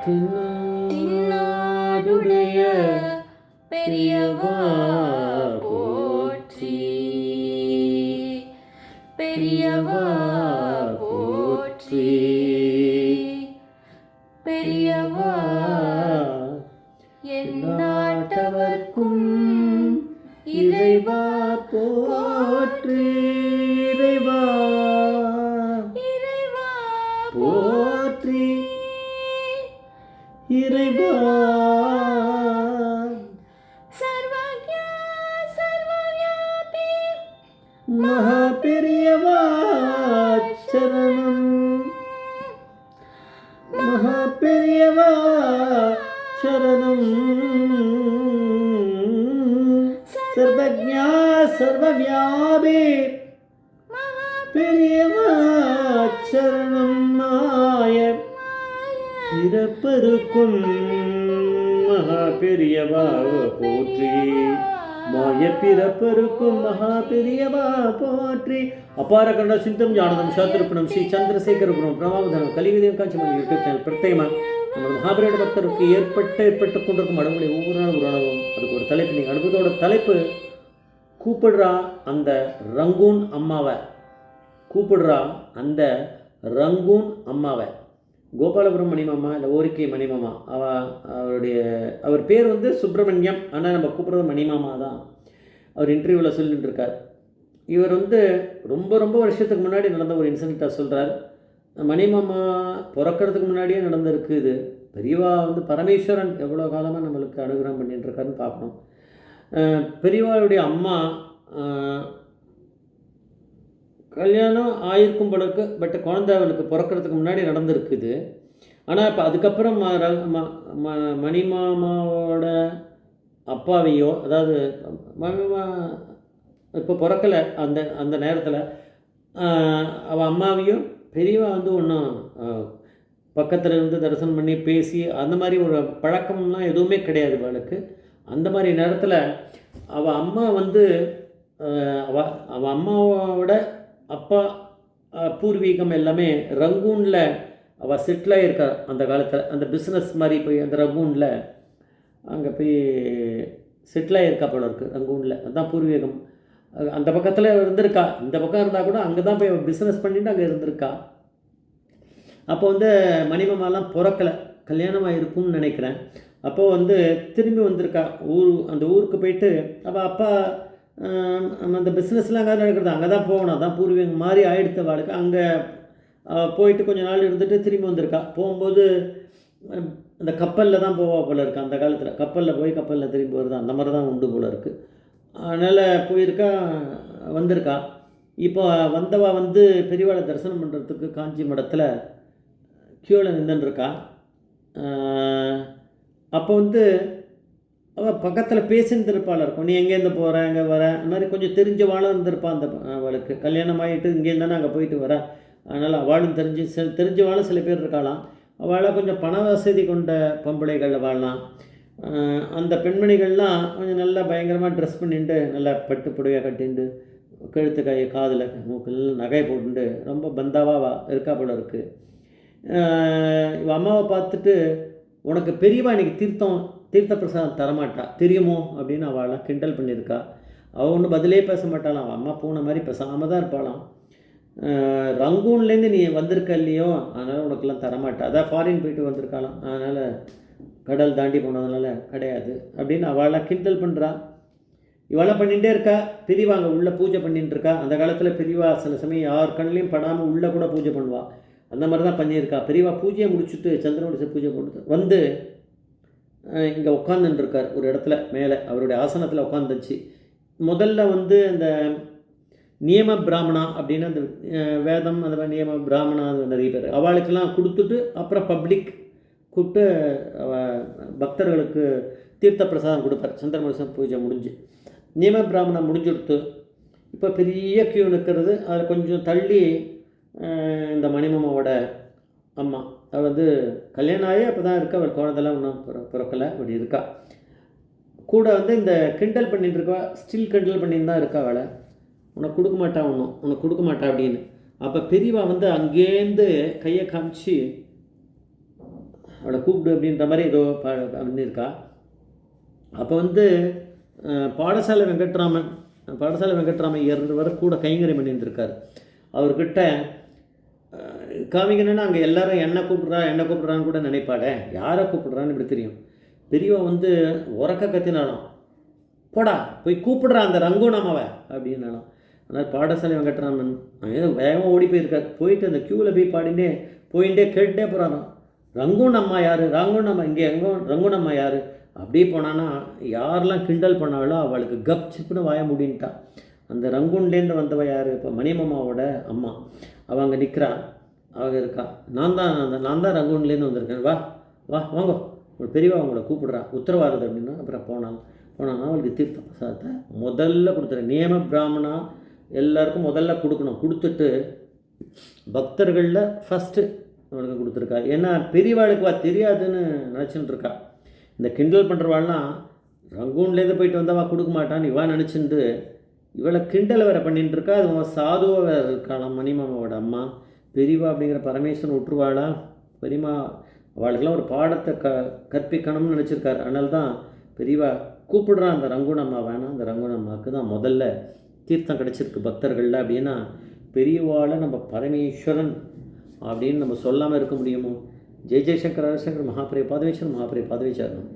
தென்னாடுடைய பெரியவா போற்றி, பெரியவா போற்றி, பெரியவா எந்நாட்டவர்க்கும் இறைவா போற்றி, இறைவா இறைவா போற்றி, இறைவா சர்வஜ்ஞா சர்வவ்யாபி மகா பெரியவா சரணம், மகா பெரியவா சரணம், சர்வஜ்ஞா சர்வவ்யாபி பெரியவா சரணம், மாய பிறப்பருக்கும் மகா பெரியவா போற்றி, மாய பிறப்பருக்கும் மகா பெரியவா போற்றி. அபார கண்ட சிந்தம் ஞானதம் சாத்திருப்பணம் ஸ்ரீ சந்திரசேகர குரும் பிரமாவதனம் கலிவிதயம் காட்சிமணி யூடியூப் சேனல் பிரத்யேகமாக நமது மகாபெரியோட பக்தருக்கு ஏற்பட்டு கொண்டிருக்கும் அடங்குகளை ஒவ்வொரு நாளும் ஒரு அனுபவம். அதுக்கு ஒரு தலைப்பு. நீங்கள் அனுபவத்தோட தலைப்பு கூப்பிடுறா அந்த ரங்கூன் அம்மாவை, கூப்பிடுறா அந்த ரங்கூன் அம்மாவை. கோபாலபுரம் மணிமாமா இல்லை ஓரிக்கை மணிமாமா, அவர் பேர் வந்து சுப்பிரமணியம், ஆனால் நம்ம கூப்பிட்றது மணிமாமா தான். அவர் இன்டர்வியூவில் சொல்லிட்டு இருக்கார். இவர் வந்து ரொம்ப ரொம்ப வருஷத்துக்கு முன்னாடி நடந்த ஒரு இன்சிடெண்ட்டாக சொல்கிறார். மணிமாமா பிறக்கிறதுக்கு முன்னாடியே நடந்திருக்கு இது. பெரியவா வந்து பரமேஸ்வரன் எவ்வளோ காலமாக நம்மளுக்கு அனுகிரகம் பண்ணிட்டு இருக்காருன்னு பார்க்கணும். பெரியவாளுடைய அம்மா கல்யாணம் ஆயிருக்கும் போலக்கு, பட் குழந்தை அவனுக்கு பிறக்கிறதுக்கு முன்னாடி நடந்திருக்குது. ஆனால் இப்போ அதுக்கப்புறம் மணிமாமாவோட அப்பாவையோ, அதாவது மணிமாமா இப்போ பிறக்கலை அந்த அந்த நேரத்தில் அவள் அம்மாவையும் பெரியவா வந்து ஒன்றும் பக்கத்தில் இருந்து தரிசனம் பண்ணி பேசி அந்த மாதிரி ஒரு பழக்கம்லாம் எதுவுமே கிடையாது அவளுக்கு. அந்த மாதிரி நேரத்தில் அவள் அம்மா வந்து அவள் அம்மாவோட அப்பா பூர்வீகம் எல்லாமே ரங்கூனில் அவள் செட்டில் இருக்கா. அந்த காலத்தில் அந்த பிஸ்னஸ் மாதிரி போய் அந்த ரங்கூனில் அங்கே போய் செட்டில் இருக்கா போல இருக்குது. ரங்கூனில் அதுதான் பூர்வீகம். அந்த பக்கத்தில் இருந்திருக்கா. இந்த பக்கம் இருந்தால் கூட அங்கே தான் போய் பிஸ்னஸ் பண்ணிவிட்டு அங்கே இருந்திருக்கா. அப்போ வந்து மணிமாமாலாம் பிறக்கலை, கல்யாணமாக இருக்கும்னு நினைக்கிறேன். அப்போது வந்து திரும்பி வந்திருக்கா அந்த ஊருக்கு போயிட்டு. அவள் அப்பா அந்த பிஸ்னஸ்லாம் அங்கே நடக்கிறது, அங்கே தான் போகணும், அதான் பூர்வீகம் மாதிரி ஆயிடுத்த வாழ்க்கை. அங்கே போயிட்டு கொஞ்சம் நாள் இருந்துட்டு திரும்பி வந்திருக்கா. போகும்போது அந்த கப்பலில் தான் போவா போல இருக்குது. அந்த காலத்தில் கப்பலில் போய் கப்பலில் திரும்பி வருது, அந்த மாதிரி தான் உண்டு போல் இருக்குது. அதனால் போயிருக்கா, வந்திருக்கா. இப்போ வந்தவா வந்து பெரியவாளை தரிசனம் பண்ணுறதுக்கு காஞ்சி மடத்தில் க்யூவில் நின்றுருக்கா. அப்போ வந்து அவள் பக்கத்தில் பேசின்னு இருப்பாள் இருக்கும். நீ எங்கேருந்து போகிற, எங்கே வர, அந்த மாதிரி கொஞ்சம் தெரிஞ்சவாளும் இருந்திருப்பாள். அந்த அவளுக்கு கல்யாணம் ஆகிட்டு இங்கேருந்து தானே அங்கே போயிட்டு வர. அதனால் அவளும் தெரிஞ்சவாளும் சில பேர் இருக்காளாம். அவளை கொஞ்சம் பண வசதி கொண்ட பொம்பளைகள் வாழலாம். அந்த பெண்மணிகள்லாம் கொஞ்சம் நல்லா பயங்கரமாக ட்ரெஸ் பண்ணிட்டு, நல்லா பட்டு புடவையாக கட்டிண்டு, கழுத்து கை காதில் மூக்கில் நகை போட்டுண்டு ரொம்ப பந்தாவாக இருக்கா போல இருக்குது. இவள் அம்மாவை பார்த்துட்டு, உனக்கு பெரியவா இன்றைக்கி தீர்த்த பிரசாதம் தரமாட்டா தெரியுமோ அப்படின்னு அவளாம் கிண்டல் பண்ணியிருக்கா. அவள் ஒன்றும் பதிலே பேச மாட்டாளாம். அவள் அம்மா பூனை மாதிரி பேசாமல் தான் இருப்பாளாம். ரங்கூன்லேருந்து நீ வந்திருக்க இல்லையோ, அதனால் உனக்கெல்லாம் தரமாட்டா. அதான் ஃபாரின் போயிட்டு வந்திருக்காளாம், அதனால் கடல் தாண்டி போனதுனால கிடையாது அப்படின்னு அவளாம் கிண்டல் பண்ணுறா. இவளாம் பண்ணிகிட்டே இருக்கா. பெரியவா அங்கே உள்ளே பூஜை பண்ணிட்டு இருக்கா. அந்த காலத்தில் பெரியவா சில சமயம் யார் கண்ணிலையும் படாமல் உள்ளே கூட பூஜை பண்ணுவாள். அந்த மாதிரி தான் பண்ணியிருக்கா. பெரியவா பூஜையை முடிச்சுட்டு சந்திரனுடைய பூஜை கொடுத்து வந்து இங்கே உட்காந்துட்டுருக்கார் ஒரு இடத்துல மேலே. அவருடைய ஆசனத்தில் உட்காந்துச்சு. முதல்ல வந்து அந்த நியம பிராமணா அப்படின்னு அந்த வேதம் அந்த மாதிரி நியம பிராமணா நிறைய பேர் அவளுக்கெல்லாம் கொடுத்துட்டு அப்புறம் பப்ளிக் கூப்பிட்டு பக்தர்களுக்கு தீர்த்த பிரசாதம் கொடுப்பார். சந்திரமனசன் பூஜை முடிஞ்சு நியம பிராமணம் முடிஞ்சுடுத்து. இப்போ பெரிய கியூ நிற்கிறது. அதில் கொஞ்சம் தள்ளி இந்த மணிமாமாவோட அம்மா அவள் வந்து கல்யாணம் ஆகி அப்போ தான் இருக்கா. அவள் குழந்தெல்லாம் ஒன்றும் பிறக்கலை, அப்படி இருக்கா. கூட வந்து இந்த கிண்டல் பண்ணிட்டு இருக்கா, ஸ்டில் கிண்டல் பண்ணின்னு தான் இருக்கா. அவளை உனக்கு கொடுக்க மாட்டா, உனக்கு கொடுக்க மாட்டா அப்படின்னு. அப்போ பெரியவா வந்து அங்கேருந்து கையை காமிச்சு அவளை கூப்பிடு அப்படின்ற மாதிரி ஏதோ பண்ணியிருக்கா. அப்போ வந்து பாடசாலை வெங்கட்ராமன் இறந்தவர் கூட கைங்கரை பண்ணியிருந்திருக்கார். அவர்கிட்ட காமிக்கணுன்னா அங்கே எல்லாரும் என்ன கூப்பிட்றான்னு கூட நினைப்பாடே, யாரை கூப்பிட்றான்னு இப்படி தெரியும். பெரியவா வந்து உறக்க கத்தினாலும், போடா போய் கூப்பிடுறான் அந்த ரங்கூனம்மாவை அப்படின்னாலும். ஆனால் பாடசாலை வெங்கட்ராமன் ஏதோ வேகமாக ஓடி போயிருக்கார். போயிட்டு அந்த க்யூவில் போய் போயிட்டே கேட்டுட்டே போகிறாராம், ரங்கூனம்மா யார், இங்கே ரங்கூனம்மா யார். அப்படியே போனான்னா யாரெல்லாம் கிண்டல் பண்ணாலோ அவளுக்கு கப் சிப்புன்னு வாய முடின்ட்டா. அந்த ரங்கூன்லேருந்து வந்தவ யார், இப்போ மணியம்மாவோட அம்மா. அவள் அங்கே நிற்கிறா, அவங்க இருக்கா. நான் தான் ரங்கூன்லேருந்து வந்திருக்கேன், வாங்க ஒரு பெரியவா அவங்கள கூப்பிடுறா, உத்தரவாதம் அப்படின்னா. அப்புறம் போனான்னா அவளுக்கு தீர்த்த பிரசாதத்தை முதல்ல கொடுத்துறேன். நியம பிராமணா எல்லாருக்கும் முதல்ல கொடுத்துட்டு பக்தர்களில் ஃபஸ்ட்டு அவனுக்கு கொடுத்துருக்கா. ஏன்னா பெரியவாளுக்கு தெரியாதுன்னு நினச்சின்னு இருக்கா. இந்த கிண்டல் பண்ணுறவாள்லாம் ரங்கூன்லேருந்து போயிட்டு வந்தவா கொடுக்க மாட்டான்னு இவா நினச்சிட்டு இவளை கிண்டலை வேறு பண்ணிட்டு இருக்கா. அது சாதுவாக வேறு இருக்காளாம் மணிமாமாவோட அம்மா. பெரியவா அப்படிங்கிற பரமேஸ்வரன் விட்டுருவாளா? பெரியமா அவளுக்கெல்லாம் ஒரு பாடத்தை கற்பிக்கணும்னு நினச்சிருக்காரு. அதனால தான் பெரியவா கூப்பிடுறான் அந்த ரங்கூனம்மா. வேணாம், அந்த ரங்கூனம்மாவுக்கு தான் முதல்ல தீர்த்தம் கிடச்சிருக்கு பக்தர்களில். அப்படின்னா பெரியவாளை நம்ம பரமேஸ்வரன் அப்படின்னு நம்ம சொல்லாமல் இருக்க முடியுமோ? ஜெய் ஜெய்சங்கர் ஹரிசங்கர் மகாபிரிய பாதவேச்சர் மகாபிரிய பாதவேச்சாரணம்.